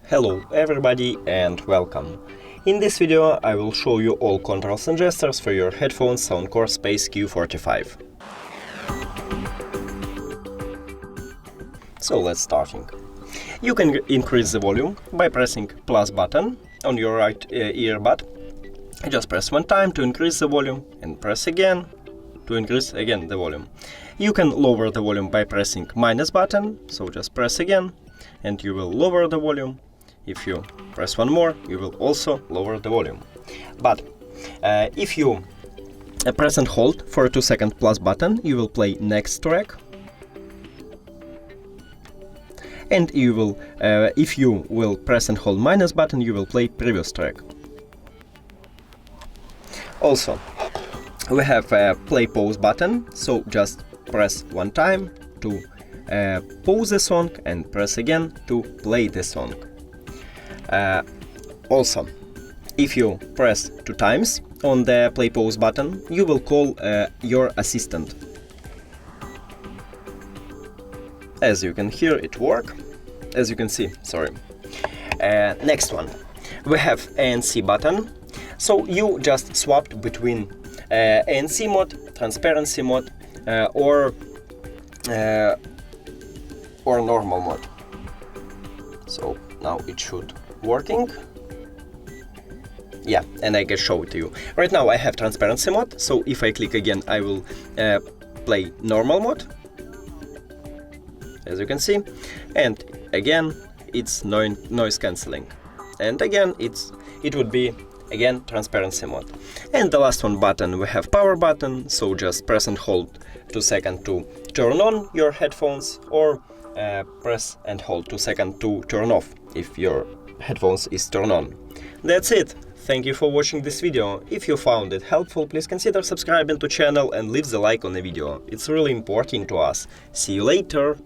Hello everybody and welcome. In this video I will show you all controls and gestures for your headphones Soundcore Space Q45. So let's starting. You can increase the volume by pressing plus button on your right earbud. Just press one time to increase the volume and press again to increase again the volume. You can lower the volume by pressing minus button, so just press again and you will lower the volume. If you press one more, you will also lower the volume. But if you press and hold for a 2-second plus button, you will play next track. And you will, if you will press and hold minus button, you will play previous track. Also, we have a play pause button, so just press one time to pause the song and press again to play the song. Also, if you press 2 times on the play pause button, you will call your assistant. As you can hear, it work. As you can see, sorry. Next one, we have ANC button. So you just swapped between ANC mode, transparency mode, or normal mode. So now it should working. Yeah, and I can show it to you. Right now I have transparency mode, so if I click again I will play normal mode, as you can see, and again it's noise cancelling, and again it would be again transparency mode. And the last one button, we have power button, so just press and hold 2 seconds to turn on your headphones, or press and hold 2 seconds to turn off if your headphones is turned on. That's it. Thank you for watching this video. If you found it helpful, please consider subscribing to channel and leave the like on the video. It's really important to us. See you later.